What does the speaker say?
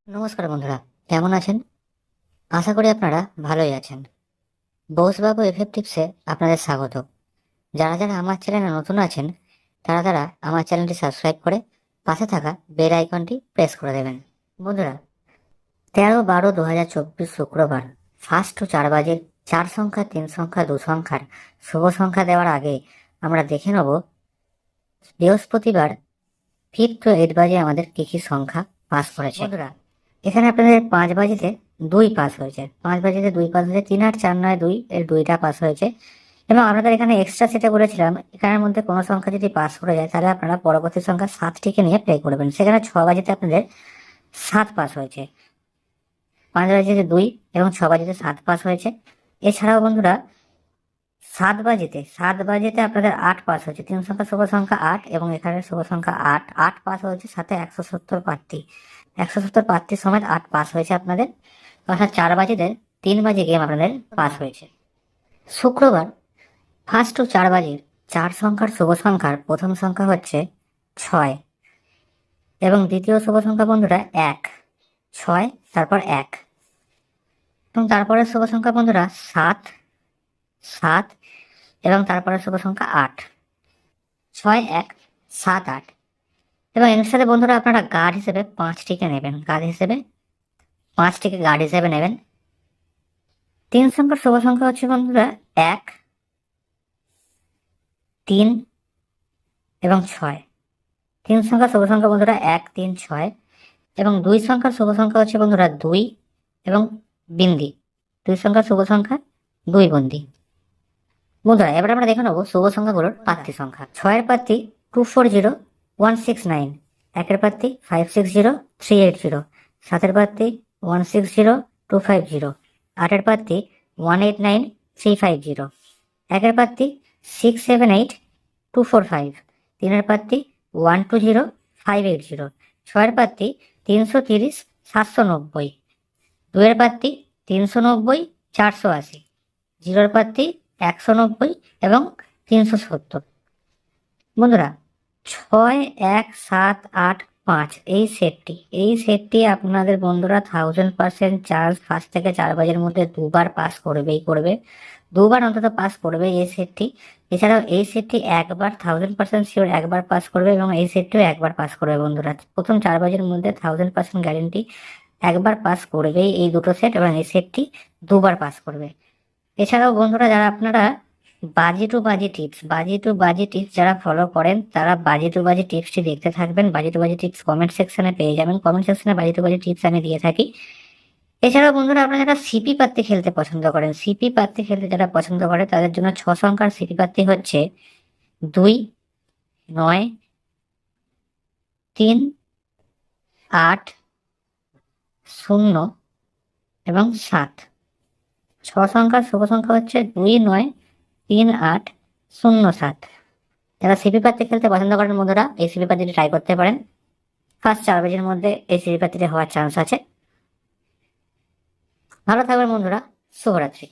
নমস্কার বন্ধুরা, কেমন আছেন? আশা করি আপনারা ভালোই আছেন। বোসবাবু এফএফটিপসে আপনাদের স্বাগত। যারা যারা আমার চ্যানেলে নতুন আছেন তারা আমার চ্যানেলটি সাবস্ক্রাইব করে পাশে থাকা বেল আইকনটি প্রেস করে দেবেন। বন্ধুরা, 13/12/2024 শুক্রবার ফার্স্ট 4 বাজে 4 সংখ্যা, 3 সংখ্যা, 2 সংখ্যার শুভ সংখ্যা দেওয়ার আগে আমরা দেখে নেব বৃহস্পতিবার 5-8 বাজে আমাদের কি কি সংখ্যা পাস করেছে। বন্ধুরা, এখানে আপনাদের 5 বাজিতে 2 পাস হয়েছে, 5 বাজিতে 2 পাস হয়েছে, 3, 8, 4, 9, 2 এর 2টা পাস হয়েছে। এবং আপনাদের এখানে এক্সট্রা সেটে বলেছিলাম এখানের মধ্যে কোনো সংখ্যা যদি পাস করে যায় তাহলে আপনারা পরবর্তী সংখ্যা 7টিকে নিয়ে প্লে করবেন। সেখানে 6 বাজিতে আপনাদের 7 পাস হয়েছে, 5 বাজিতে 2 এবং 6 বাজিতে 7 পাস হয়েছে। এছাড়াও বন্ধুরা 7 বাজিতে আপনাদের 8 পাস হয়েছে, 3 সংখ্যা শুভ সংখ্যা 8 এবং এখানে শুভ সংখ্যা 8 পাস হয়েছে, সাথে 170 প্রার্থী, 170 প্রার্থী সমেত 8 পাস হয়েছে আপনাদের। অর্থাৎ 4 বাজিতে 3 বাজে গেম আপনাদের পাস হয়েছে। শুক্রবার ফার্স্ট 4 বাজে 4 সংখ্যার শুভ সংখ্যার প্রথম সংখ্যা হচ্ছে 6 এবং দ্বিতীয় শুভ সংখ্যা বন্ধুরা 1, 6 তারপর 1 এবং তারপরে শুভ সংখ্যা বন্ধুরা 7, 7 এবং তারপরে শুভ সংখ্যা 8, 6, 1, 7, 8 এবং এর সাথে বন্ধুরা আপনারা গার্ড হিসেবে 5টিকে নেবেন, গার্ড হিসেবে নেবেন। 3 সংখ্যার শুভ সংখ্যা হচ্ছে বন্ধুরা 1, 3 এবং 6। 3 সংখ্যার শুভ সংখ্যা বন্ধুরা 1, 3, 6 এবং 2 সংখ্যার শুভ সংখ্যা হচ্ছে বন্ধুরা 2 এবং বিন্দি। 2 সংখ্যার শুভ সংখ্যা 2 বিন্দি। বন্ধুরা, এবার আমরা দেখে নেবো শুভ সংখ্যাগুলোর প্রার্থী সংখ্যা। 6-এর প্রার্থী 240-169, 1-এর প্রার্থী 560-380, 7-এর প্রার্থী 160-250, 8-এর প্রার্থী 189-350, 1-এর প্রার্থী 678-245, 3-এর প্রার্থী 120-580, 6-এর প্রার্থী 330-790, 2-এর প্রার্থী 390-480, 0-এর প্রার্থী 190 এবং 370। বন্ধুরা, 6, 1, 7, 8, 5 এই সেটটি আপনাদের বন্ধুরা 1000% চার্জ ফার্স্ট থেকে 4 বাজের মধ্যে 2বার পাস করবে, 2বার অন্তত পাস করবে এই সেটটি। এছাড়াও এই সেটটি একবার 1000% শিওর একবার পাস করবে এবং এই সেটটিও একবার পাস করবে। বন্ধুরা, প্রথম 4 বাজের মধ্যে 1000% গ্যারেন্টি একবার পাস করবেই এই দুটো সেট এবং এই সেটটি 2বার পাস করবে। এছাড়াও বন্ধুরা, যারা আপনারা বাজি টু বাজি টিপস যারা ফলো করেন তারা বাজি টু বাজি টিপসটি দেখতে থাকবেন। বাজি টু বাজি টিপস কমেন্ট সেকশনে পেয়ে যাবেন, কমেন্ট সেকশনে বাজি টু বাজি টিপস আমি দিয়ে থাকি। এছাড়াও বন্ধুরা, আপনারা যারা সিপি পাত্তি খেলতে পছন্দ করেন, সিপি পাত্তি খেলতে যারা পছন্দ করে তাদের জন্য 6 সংখ্যার সিপি পাত্তি হচ্ছে 2, 9, 3, 8, 0 এবং 7। 6 সংখ্যার শুভ সংখ্যা হচ্ছে 2, 9, 3, 8, 0, 7। যারা সিপি পাত্তি খেলতে পছন্দ করেন বন্ধুরা এই সিপি পাত্তিটি ট্রাই করতে পারেন। ফার্স্ট 4 বাজের মধ্যে এই সিপি পাত্তিটি হওয়ার চান্স আছে। ভালো থাকবেন বন্ধুরা, শুভরাত্রি।